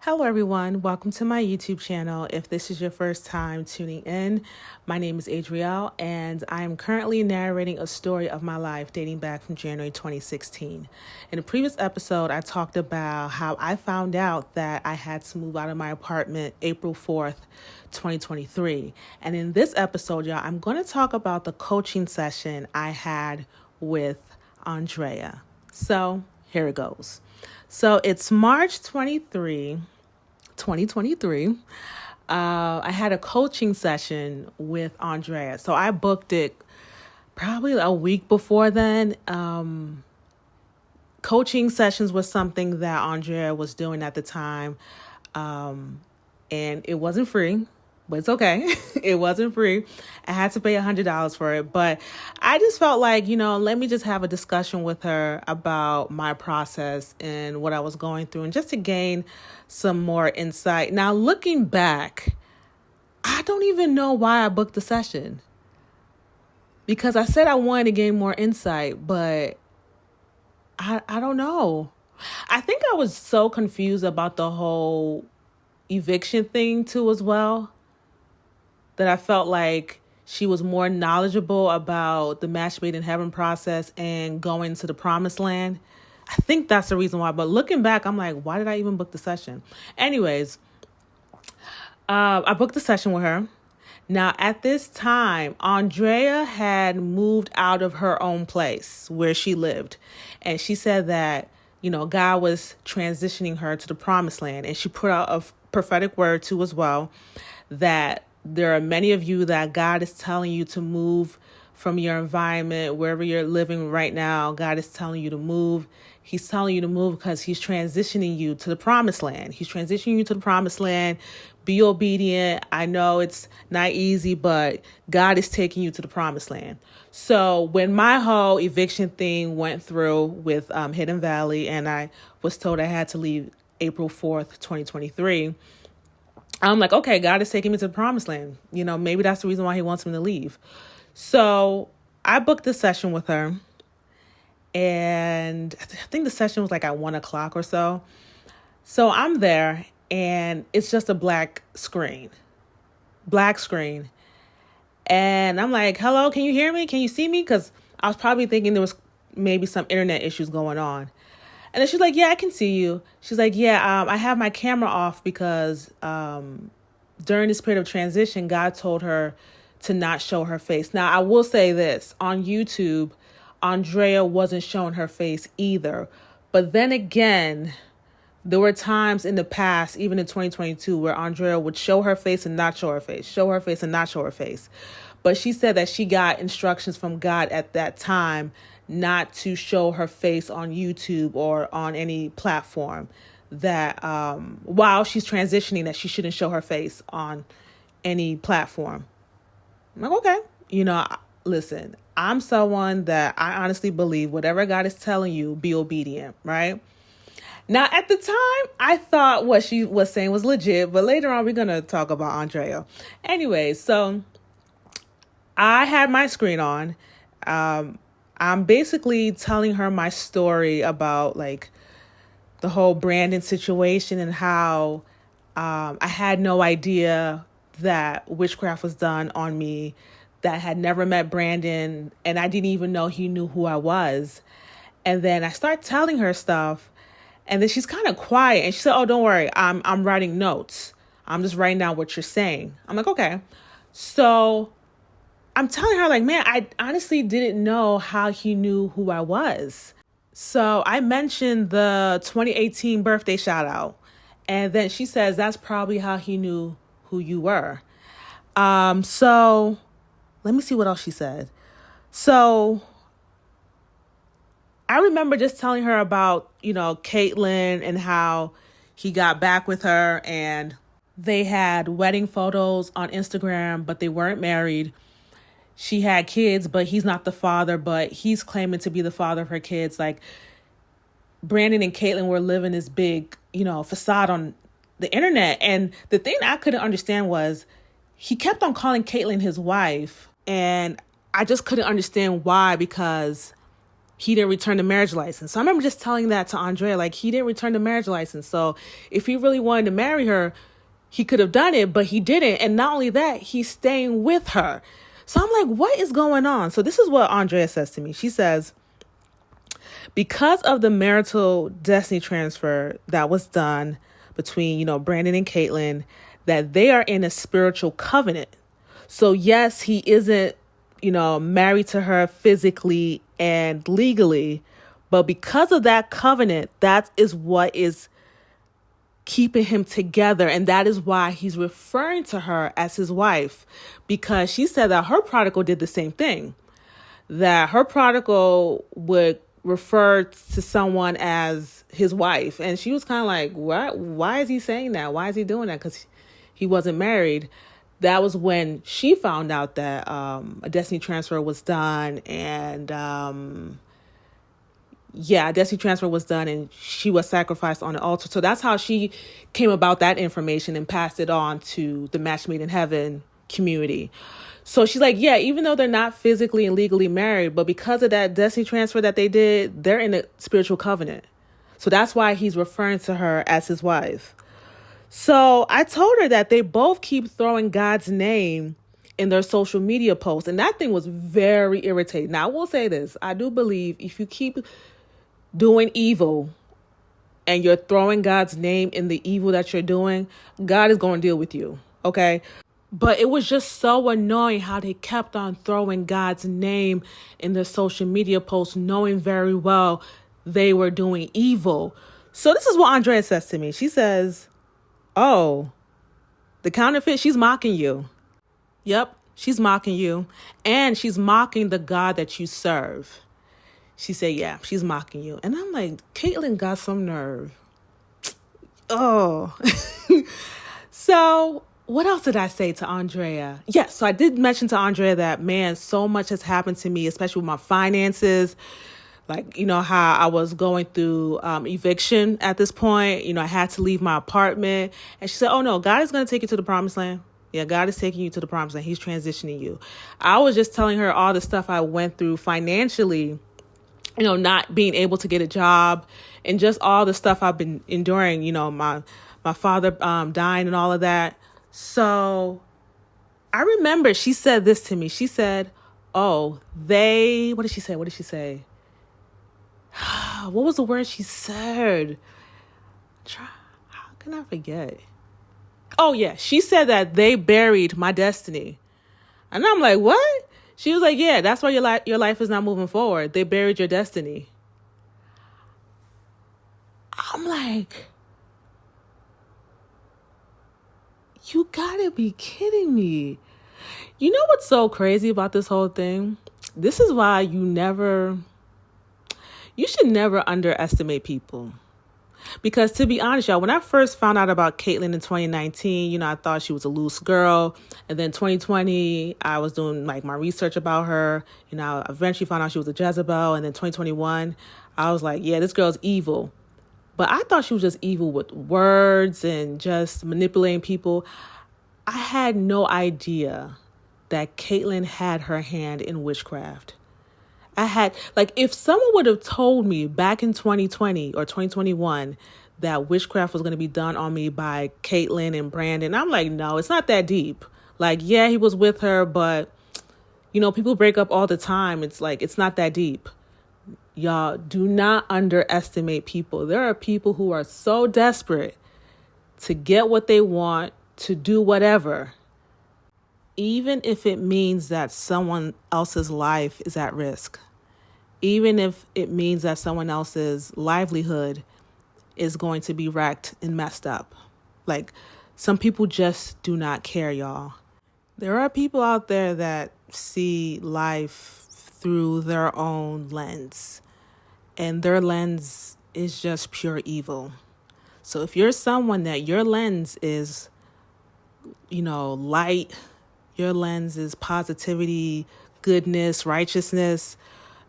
Hello, everyone. Welcome to my YouTube channel. If this is your first time tuning in, my name is Adrielle, and I am currently narrating a story of my life dating back from January 2016. In a previous episode, I talked about how I found out that I had to move out of my apartment April 4th, 2023. And in this episode, y'all, I'm going to talk about the coaching session I had with Andrea. So here it goes. So it's March 23, 2023. I had a coaching session with Andrea. So I booked it probably a week before then. Coaching sessions was something that Andrea was doing at the time. And it wasn't free, but it's okay. It wasn't free. I had to pay $100 for it, but I just felt like, let me just have a discussion with her about my process and what I was going through, and just to gain some more insight. Now, looking back, I don't even know why I booked the session, because I said I wanted to gain more insight, but I don't know. I think I was so confused about the whole eviction thing too as well, that I felt like she was more knowledgeable about the match made in heaven process and going to the promised land. I think that's the reason why. But looking back, I'm like, why did I even book the session? Anyways, I booked the session with her. Now, at this time, Andrea had moved out of her own place where she lived. And she said that, God was transitioning her to the promised land. And she put out a prophetic word too as well, that there are many of you that God is telling you to move from your environment, wherever you're living right now. God is telling you to move. He's telling you to move because he's transitioning you to the promised land. He's transitioning you to the promised land. Be obedient. I know it's not easy, but God is taking you to the promised land. So when my whole eviction thing went through with Hidden Valley, and I was told I had to leave April 4th, 2023, I'm like, okay, God is taking me to the promised land. Maybe that's the reason why he wants me to leave. So I booked the session with her, and I think the session was like at 1:00 or so. So I'm there, and it's just a black screen. And I'm like, hello, can you hear me? Can you see me? Because I was probably thinking there was maybe some internet issues going on. And then she's like, yeah, I can see you. She's like, yeah, I have my camera off because during this period of transition, God told her to not show her face. Now, I will say this. On YouTube, Andrea wasn't showing her face either. But then again, there were times in the past, even in 2022, where Andrea would show her face and not show her face, show her face and not show her face. But she said that she got instructions from God at that time not to show her face on YouTube or on any platform, that while she's transitioning, that she shouldn't show her face on any platform. I'm like, okay. Listen, I'm someone that I honestly believe whatever God is telling you, be obedient, right? Now, at the time, I thought what she was saying was legit, but later on, we're going to talk about Andrea. Anyway, so I had my screen on. I'm basically telling her my story about like the whole Brandon situation and how I had no idea that witchcraft was done on me, that I had never met Brandon, and I didn't even know he knew who I was. And then I start telling her stuff, and then she's kind of quiet, and she said, oh, don't worry, I'm writing notes. I'm just writing down what you're saying. I'm like, okay. So I'm telling her, like, man, I honestly didn't know how he knew who I was. So I mentioned the 2018 birthday shout out. And then she says, that's probably how he knew who you were. So let me see what else she said. So I remember just telling her about, Caitlin, and how he got back with her, and they had wedding photos on Instagram, but they weren't married. She had kids, but he's not the father, but he's claiming to be the father of her kids. Like, Brandon and Caitlin were living this big, facade on the internet. And the thing I couldn't understand was he kept on calling Caitlin his wife. And I just couldn't understand why, because he didn't return the marriage license. So I remember just telling that to Andrea, like, he didn't return the marriage license. So if he really wanted to marry her, he could have done it, but he didn't. And not only that, he's staying with her. So I'm like, what is going on? So this is what Andrea says to me. She says, because of the marital destiny transfer that was done between, Brandon and Caitlin, that they are in a spiritual covenant. So yes, he isn't, married to her physically and legally, but because of that covenant, that is what is keeping him together. And that is why he's referring to her as his wife, because she said that her prodigal did the same thing, that her prodigal would refer to someone as his wife. And she was kind of like, what? Why is he saying that? Why is he doing that? Because he wasn't married. That was when she found out that a destiny transfer was done. And a destiny transfer was done and she was sacrificed on the altar. So that's how she came about that information and passed it on to the Match Made in Heaven community. So she's like, yeah, even though they're not physically and legally married, but because of that destiny transfer that they did, they're in a spiritual covenant. So that's why he's referring to her as his wife. So I told her that they both keep throwing God's name in their social media posts. And that thing was very irritating. Now, I will say this. I do believe if you keep doing evil and you're throwing God's name in the evil that you're doing, God is going to deal with you. Okay. But it was just so annoying how they kept on throwing God's name in their social media posts, knowing very well they were doing evil. So this is what Andrea says to me. She says, oh, the counterfeit, she's mocking you. Yep, she's mocking you. And she's mocking the God that you serve. She said, yeah, she's mocking you. And I'm like, Caitlin got some nerve. Oh. So what else did I say to Andrea? Yes, so I did mention to Andrea that, man, so much has happened to me, especially with my finances. Like, how I was going through eviction at this point. I had to leave my apartment. And she said, oh, no, God is going to take you to the promised land. Yeah, God is taking you to the promised land. He's transitioning you. I was just telling her all the stuff I went through financially, not being able to get a job and just all the stuff I've been enduring, my father dying and all of that. So I remember she said this to me. She said, oh, what did she say? What did she say? What was the word she said? How can I forget? Oh, yeah. She said that they buried my destiny. And I'm like, what? She was like, yeah, that's why your life is not moving forward. They buried your destiny. I'm like, you gotta be kidding me. You know what's so crazy about this whole thing? This is why you should never underestimate people. Because to be honest, y'all, when I first found out about Caitlin in 2019, I thought she was a loose girl. And then 2020, I was doing like my research about her. I eventually found out she was a Jezebel. And then 2021, I was like, yeah, this girl's evil. But I thought she was just evil with words and just manipulating people. I had no idea that Caitlin had her hand in witchcraft. If someone would have told me back in 2020 or 2021 that witchcraft was going to be done on me by Caitlin and Brandon, I'm like, no, it's not that deep. Like, yeah, he was with her, but, people break up all the time. It's like, it's not that deep. Y'all, do not underestimate people. There are people who are so desperate to get what they want, to do whatever, even if it means that someone else's life is at risk. Even if it means that someone else's livelihood is going to be wrecked and messed up. Like, some people just do not care, y'all. There are people out there that see life through their own lens, and their lens is just pure evil. So if you're someone that your lens is, light, your lens is positivity, goodness, righteousness,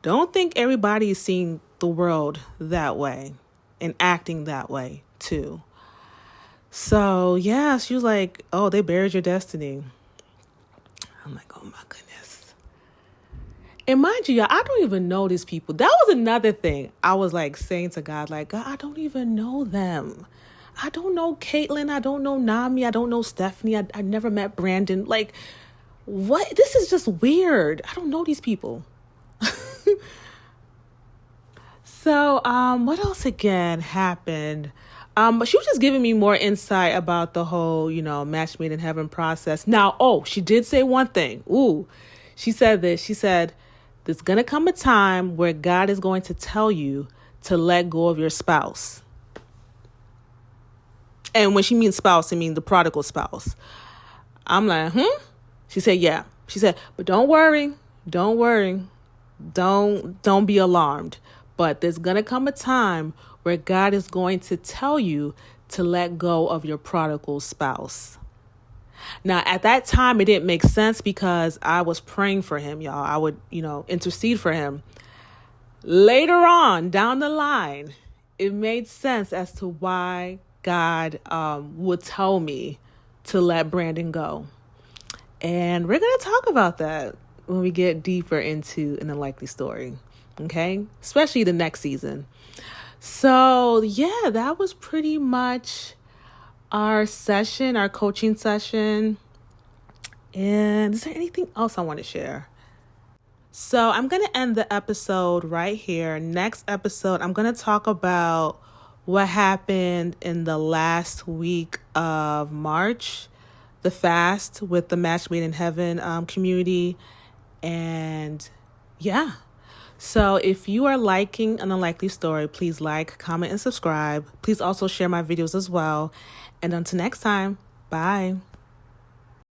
don't think everybody is seeing the world that way and acting that way too. So yeah, she was like, oh, they buried your destiny. I'm like, oh my goodness. And mind you, y'all, I don't even know these people. That was another thing. I was like saying to God, like, God, I don't even know them. I don't know Caitlin. I don't know Nami. I don't know Stephanie. I never met Brandon. Like, what? This is just weird. I don't know these people. So, what else again happened? But she was just giving me more insight about the whole, match made in heaven process. Now, she did say one thing. Ooh, she said this. She said, there's going to come a time where God is going to tell you to let go of your spouse. And when she means spouse, I mean the prodigal spouse. I'm like, She said, yeah. She said, but don't worry. Don't be alarmed. But there's going to come a time where God is going to tell you to let go of your prodigal spouse. Now, at that time, it didn't make sense because I was praying for him, y'all. I would, intercede for him. Later on, down the line, it made sense as to why God would tell me to let Brandon go. And we're going to talk about that when we get deeper into an unlikely story. Okay, especially the next season. So yeah, that was pretty much our coaching session. And is there anything else I want to share? So I'm going to end the episode right here. Next episode, I'm going to talk about what happened in the last week of March, the fast with the Match Made in Heaven community. And yeah. So if you are liking An Unlikely Story, please like, comment, and subscribe. Please also share my videos as well. And until next time, bye.